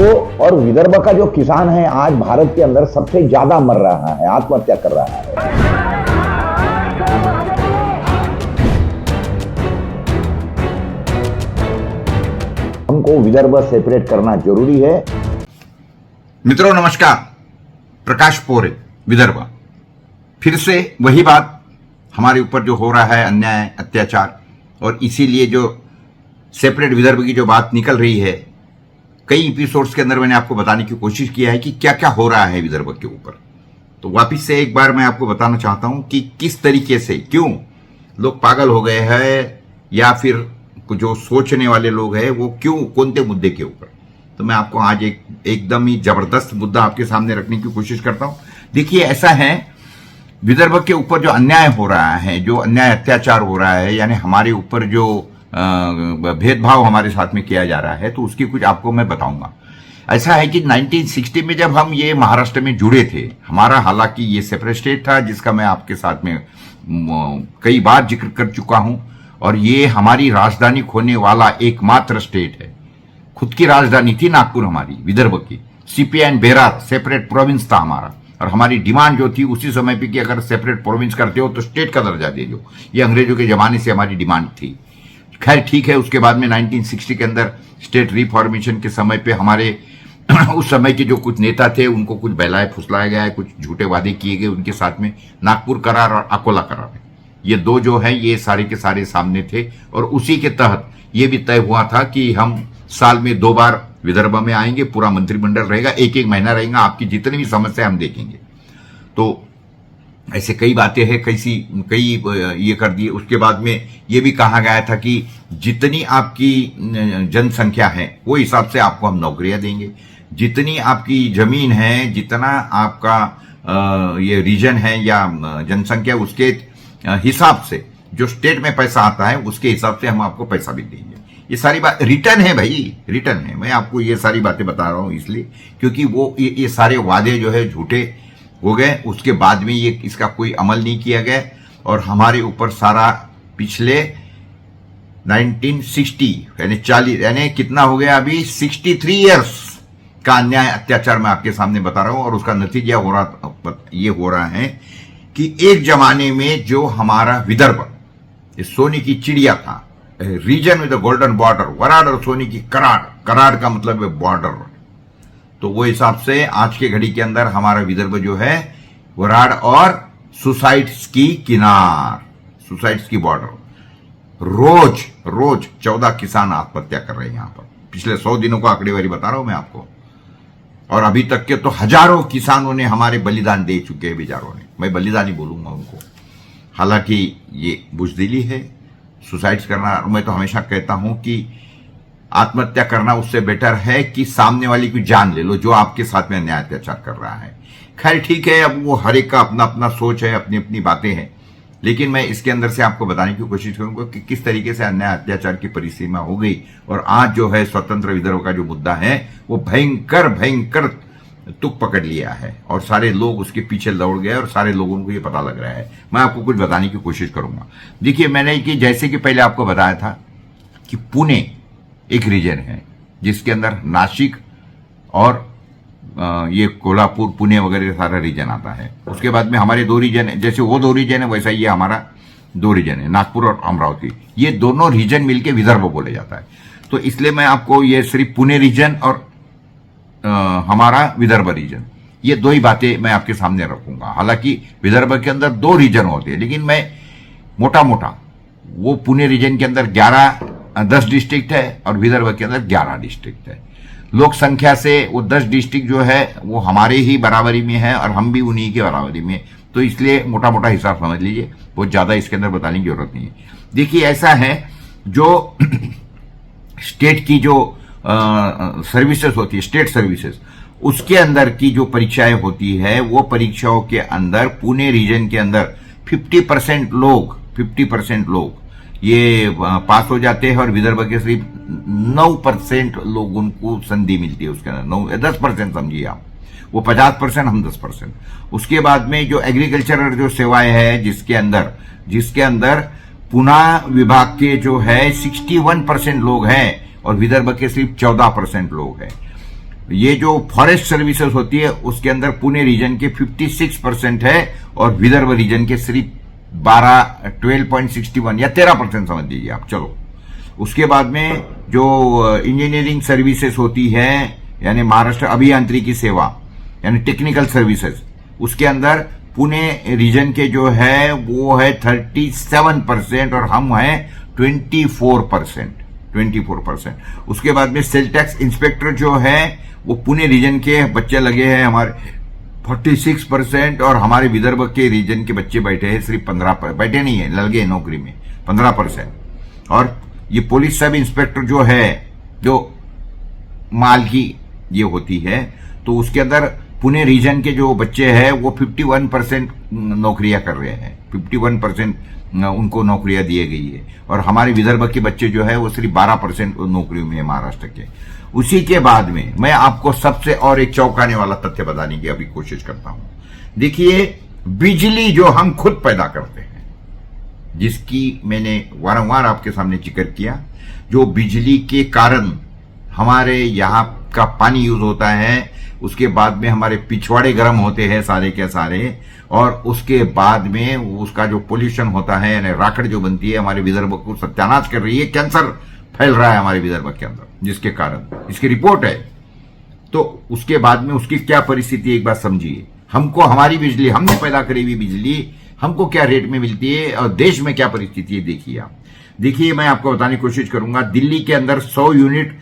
और विदर्भ का जो किसान है आज भारत के अंदर सबसे ज्यादा मर रहा है, आत्महत्या कर रहा है। हमको विदर्भ सेपरेट करना जरूरी है। मित्रों नमस्कार, प्रकाश पोरे, विदर्भ। फिर से वही बात, हमारे ऊपर जो हो रहा है अन्याय, अत्याचार, और इसीलिए जो सेपरेट विदर्भ की जो बात निकल रही है, कई एपिसोड्स के अंदर मैंने आपको बताने की कोशिश किया है कि क्या क्या हो रहा है विदर्भ के ऊपर। तो वापिस से एक बार मैं आपको बताना चाहता हूं कि किस तरीके से, क्यों लोग पागल हो गए हैं, या फिर जो सोचने वाले लोग हैं वो क्यों, कौन से मुद्दे के ऊपर। तो मैं आपको आज एकदम ही जबरदस्त मुद्दा आपके सामने रखने की कोशिश करता हूं। देखिए, ऐसा है, विदर्भ के ऊपर जो अन्याय हो रहा है, जो अन्याय अत्याचार हो रहा है, यानी हमारे ऊपर जो भेदभाव हमारे साथ में किया जा रहा है, तो उसकी कुछ आपको मैं बताऊंगा। ऐसा है कि 1960 में जब हम ये महाराष्ट्र में जुड़े थे, हमारा हालांकि ये सेपरेट स्टेट था, जिसका मैं आपके साथ में कई बार जिक्र कर चुका हूं, और ये हमारी राजधानी खोने वाला एकमात्र स्टेट है। खुद की राजधानी थी नागपुर हमारी, विदर्भ की। CP and Berar separate province था हमारा, और हमारी डिमांड जो थी उसी समय पे कि अगर सेपरेट प्रोविंस करते हो तो स्टेट का दर्जा दे दो। ये अंग्रेजों के जमाने से हमारी डिमांड थी। खैर ठीक है, उसके बाद में 1960 के अंदर स्टेट रिफॉर्मेशन के समय पे हमारे उस समय के जो कुछ नेता थे उनको कुछ बहलाया फुसलाया गया है, कुछ झूठे वादे किए गए उनके साथ में। नागपुर करार और अकोला करार, ये दो जो है ये सारे के सारे सामने थे, और उसी के तहत ये भी तय हुआ था कि हम साल में 2 बार विदर्भ में आएंगे, पूरा मंत्रिमंडल रहेगा, एक महीना रहेगा, आपकी जितनी भी समस्या हम देखेंगे। तो ऐसे कई बातें हैं, कई ये कर दिए। उसके बाद में ये भी कहा गया था कि जितनी आपकी जनसंख्या है वो हिसाब से आपको हम नौकरियां देंगे, जितनी आपकी जमीन है, जितना आपका ये रीजन है या जनसंख्या, उसके हिसाब से जो स्टेट में पैसा आता है उसके हिसाब से हम आपको पैसा भी देंगे। ये सारी बात रिटर्न है भाई, रिटर्न है। मैं आपको ये सारी बातें बता रहा हूं इसलिए क्योंकि वो ये सारे वादे जो है झूठे हो गए। उसके बाद में ये इसका कोई अमल नहीं किया गया, और हमारे ऊपर सारा पिछले 1960 यानी 40 यानी कितना हो गया अभी 63 इयर्स का अन्याय अत्याचार मैं आपके सामने बता रहा हूं। और उसका नतीजा ये हो रहा है कि एक जमाने में जो हमारा विदर्भ सोने की चिड़िया था, रीजन विद गोल्डन बॉर्डर, वराड और सोने की कराड़, कराड़ का मतलब है बॉर्डर, तो वो हिसाब से आज के घड़ी के अंदर हमारा विदर्भ जो है वराड और सुसाइड्स की किनार, सुसाइड्स की बॉर्डर। रोज 14 किसान आत्महत्या कर रहे हैं यहां पर। पिछले 100 दिनों का आंकड़ेवारी बता रहा हूं मैं आपको, और अभी तक के तो हजारों किसानों ने हमारे बलिदान दे चुके हैं बेचारों ने। मैं बलिदान ही बोलूंगा उनको, हालांकि ये बुजदिली है सुसाइड्स करना। और मैं तो हमेशा कहता हूं कि आत्महत्या करना उससे बेटर है कि सामने वाली की जान ले लो जो आपके साथ में अन्याय अत्याचार कर रहा है। खैर ठीक है, अब वो हर एक का अपना अपना सोच है, अपनी अपनी बातें हैं, लेकिन मैं इसके अंदर से आपको बताने की कोशिश करूंगा कि किस तरीके से अन्याय अत्याचार की परिसीमा हो गई। और आज जो है स्वतंत्र विदर्भ का जो मुद्दा है वो भयंकर तुक पकड़ लिया है, और सारे लोग उसके पीछे दौड़ गए, और सारे लोगों को ये पता लग रहा है। मैं आपको कुछ बताने की कोशिश करूंगा। देखिए, मैंने कि जैसे कि पहले आपको बताया था कि पुणे एक रीजन है जिसके अंदर नासिक और ये कोल्हापुर, पुणे वगैरह सारा रीजन आता है। उसके बाद में हमारे 2 रीजन है, जैसे वो 2 रीजन है वैसा ये हमारा 2 रीजन है, नागपुर और अमरावती। ये दोनों रीजन मिलके विदर्भ बोले जाता है। तो इसलिए मैं आपको ये सिर्फ पुणे रीजन और हमारा विदर्भ रीजन, ये 2 ही बातें मैं आपके सामने रखूंगा। हालांकि विदर्भ के अंदर 2 रीजन होते हैं, लेकिन मैं मोटा वो पुणे रीजन के अंदर 10 डिस्ट्रिक्ट है और विदर्भ के अंदर 11 डिस्ट्रिक्ट है। लोक संख्या से वो 10 डिस्ट्रिक्ट जो है वो हमारे ही बराबरी में है, और हम भी उन्हीं के बराबरी में। तो इसलिए मोटा हिसाब समझ लीजिए, बहुत ज्यादा इसके अंदर बताने की जरूरत नहीं है। देखिए, ऐसा है जो स्टेट की जो सर्विसेज होती है, स्टेट सर्विसेज, उसके अंदर की जो परीक्षाएं होती है, वो परीक्षाओं के अंदर पुणे रीजन के अंदर 50% लोग ये पास हो जाते हैं, और विदर्भ के सिर्फ 9% लोगों को संधि मिलती है उसके अंदर। 10% समझिए आप, वो 50%, हम 10%। उसके बाद में जो एग्रीकल्चर जो सेवाएं है जिसके अंदर पुणे विभाग के जो है 61% लोग हैं, और विदर्भ के सिर्फ 14% लोग हैं। ये जो फॉरेस्ट सर्विसेज होती है उसके अंदर पुणे रीजन के 56% है और विदर्भ रीजन के सिर्फ 12.61 या 13% समझ लीजिए आप। चलो, उसके बाद में जो इंजीनियरिंग सर्विसेज होती है यानी महाराष्ट्र अभियांत्रिकी सेवा यानी टेक्निकल सर्विसेज, उसके अंदर पुणे रीजन के जो है वो है 37% और हम हैं 24%। उसके बाद में सेल टैक्स इंस्पेक्टर जो है वो पुणे रीजन के बच्चे लगे हैं हमारे 46% और हमारे विदर्भ के रीजन के बच्चे बैठे हैं सिर्फ 15%, बैठे नहीं है, लगे नौकरी में 15%। और ये पुलिस सब इंस्पेक्टर जो है जो माल की ये होती है तो उसके अंदर पुणे रीजन के जो बच्चे हैं वो 51% नौकरियां कर रहे हैं, 51% उनको नौकरियां दी गई है और हमारे विदर्भ के बच्चे जो है वो सिर्फ 12% नौकरियों में है महाराष्ट्र के। उसी के बाद में मैं आपको सबसे और एक चौंकाने वाला तथ्य बताने की अभी कोशिश करता हूं। देखिए, बिजली जो हम खुद पैदा करते हैं, जिसकी मैंने वारंवार आपके सामने जिक्र किया, जो बिजली के कारण हमारे यहां का पानी यूज होता है, उसके बाद में हमारे पिछवाड़े गर्म होते हैं सारे के सारे, और उसके बाद में उसका जो पोल्यूशन होता है यानी राखड़ जो बनती है हमारे विदर्भ को सत्यानाश कर रही है, कैंसर फैल रहा है हमारे विदर्भ के अंदर, जिसके कारण इसकी रिपोर्ट है। तो उसके बाद में उसकी क्या परिस्थिति एक बार समझिए। हमको हमारी बिजली, हमने पैदा करी हुई बिजली हमको क्या रेट में मिलती है और देश में क्या परिस्थिति है देखिए आप। देखिए, मैं आपको बताने की कोशिश करूंगा। दिल्ली के अंदर 100 यूनिट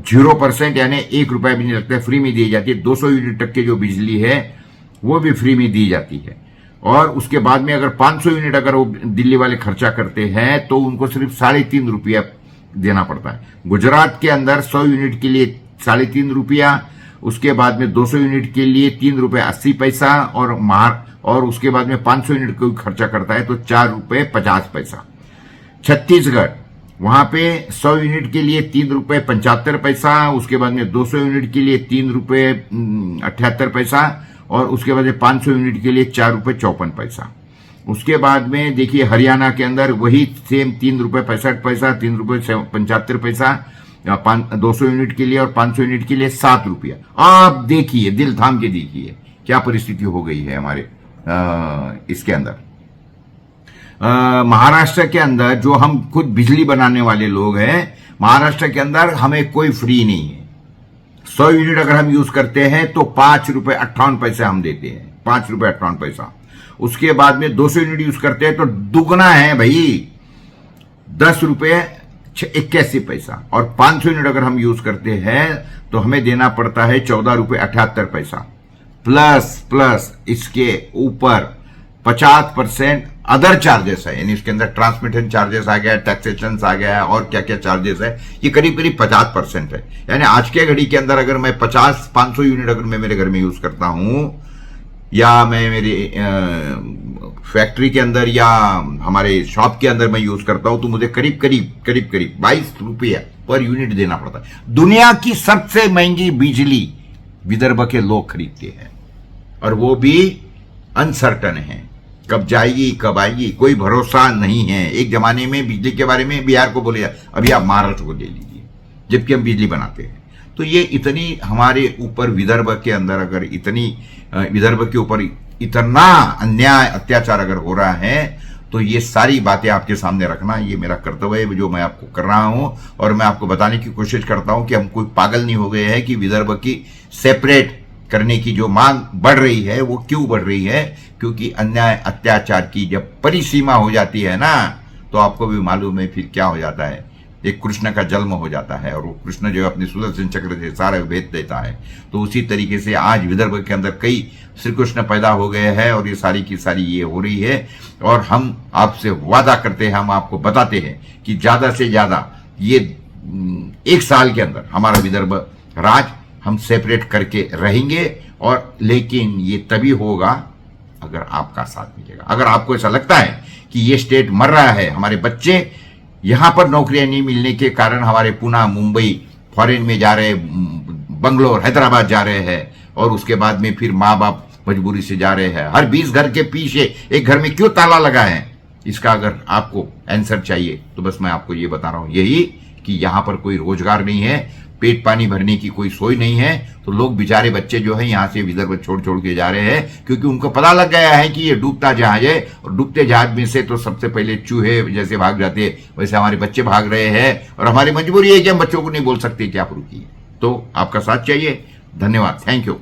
0% यानी 1 रुपया भी नहीं लगता है, फ्री में दी जाती है। 200 यूनिट तक की जो बिजली है वो भी फ्री में दी जाती है। और उसके बाद में अगर 500 यूनिट अगर वो दिल्ली वाले खर्चा करते हैं तो उनको सिर्फ 3.5 रुपया देना पड़ता है। गुजरात के अंदर 100 यूनिट के लिए 3.5 रुपया, उसके बाद में 200 यूनिट के लिए 3 रुपये 80 पैसा और उसके बाद में 500 यूनिट को खर्चा करता है तो 4 रुपये 50 पैसा। छत्तीसगढ़, वहां पे 100 यूनिट के लिए 3 रुपये 75 पैसा, उसके बाद में 200 यूनिट के लिए 3 रुपये 78 पैसा और उसके बाद में 500 यूनिट के लिए 4 रुपये 54 पैसा। उसके बाद में देखिए हरियाणा के अंदर वही सेम 3 रुपये 65 पैसा, 3 रुपये 75 पैसा 200 यूनिट के लिए और 500 यूनिट के लिए 7 रुपया। आप देखिए, दिल थाम के देखिए क्या परिस्थिति हो गई है हमारे इसके अंदर। महाराष्ट्र के अंदर जो हम खुद बिजली बनाने वाले लोग हैं, महाराष्ट्र के अंदर हमें कोई फ्री नहीं है। 100 यूनिट अगर हम यूज करते हैं तो 5 रुपये 58 पैसे हम देते हैं, 5 रुपये 58 पैसा। उसके बाद में 200 यूनिट यूज करते हैं तो दुगना है भाई, 10 रुपये 81 पैसा। और 500 यूनिट अगर हम यूज करते हैं तो हमें देना पड़ता है 14 रुपये 78 पैसा प्लस इसके ऊपर 50% अदर चार्जेस है, यानी इसके अंदर ट्रांसमिशन चार्जेस आ गया, टैक्सेशन आ गया और क्या क्या चार्जेस है, ये करीब 50% है। यानी आज के घड़ी के अंदर अगर मैं 500 यूनिट अगर मैं मेरे घर में यूज करता हूं या मैं मेरी फैक्ट्री के अंदर या हमारे शॉप के अंदर मैं यूज करता हूं तो मुझे करीब 22 रुपया पर यूनिट देना पड़ता है। दुनिया की सबसे महंगी बिजली विदर्भ के लोग खरीदते हैं और वो भी अनसर्टन है, कब जाएगी कब आएगी कोई भरोसा नहीं है। एक जमाने में बिजली के बारे में बिहार को बोले अभी आप महाराष्ट्र को ले लीजिए, जबकि हम बिजली बनाते हैं। तो ये इतनी हमारे ऊपर विदर्भ के अंदर अगर विदर्भ के ऊपर इतना अन्याय अत्याचार अगर हो रहा है तो ये सारी बातें आपके सामने रखना ये मेरा कर्तव्य है जो मैं आपको कर रहा हूं। और मैं आपको बताने की कोशिश करता हूं कि हम कोई पागल नहीं हो गए हैं कि विदर्भ की सेपरेट करने की जो मांग बढ़ रही है वो क्यों बढ़ रही है, क्योंकि अन्याय अत्याचार की जब परिसीमा हो जाती है ना तो आपको भी मालूम है फिर क्या हो जाता है, एक कृष्ण का जन्म हो जाता है और वो कृष्ण जो अपने सुदर्शन चक्र से सारा भेद देता है। तो उसी तरीके से आज विदर्भ के अंदर कई श्री कृष्ण पैदा हो गए हैं और ये सारी की सारी ये हो रही है। और हम आपसे वादा करते हैं, हम आपको बताते हैं कि ज्यादा से ज्यादा ये 1 साल के अंदर हमारा विदर्भ राज हम सेपरेट करके रहेंगे। और लेकिन ये तभी होगा अगर आपका साथ मिलेगा। अगर आपको ऐसा लगता है कि ये स्टेट मर रहा है, हमारे बच्चे यहां पर नौकरियां नहीं मिलने के कारण हमारे पुणे मुंबई फॉरेन में जा रहे, बंगलोर हैदराबाद जा रहे हैं और उसके बाद में फिर माँ बाप मजबूरी से जा रहे हैं। हर 20 घर के पीछे एक घर में क्यों ताला लगा है, इसका अगर आपको आंसर चाहिए तो बस मैं आपको ये बता रहा हूं यही कि यहां पर कोई रोजगार नहीं है, पेट पानी भरने की कोई सोई नहीं है, तो लोग बेचारे बच्चे जो है यहां से विदर्भ छोड़ छोड़ के जा रहे हैं, क्योंकि उनको पता लग गया है कि ये डूबता जहाज है, और डूबते जहाज में से तो सबसे पहले चूहे जैसे भाग जाते हैं, वैसे हमारे बच्चे भाग रहे हैं, और हमारी मजबूरी है कि हम बच्चों को नहीं बोल सकते कि आप रुकिए। तो आपका साथ चाहिए। धन्यवाद, थैंक यू।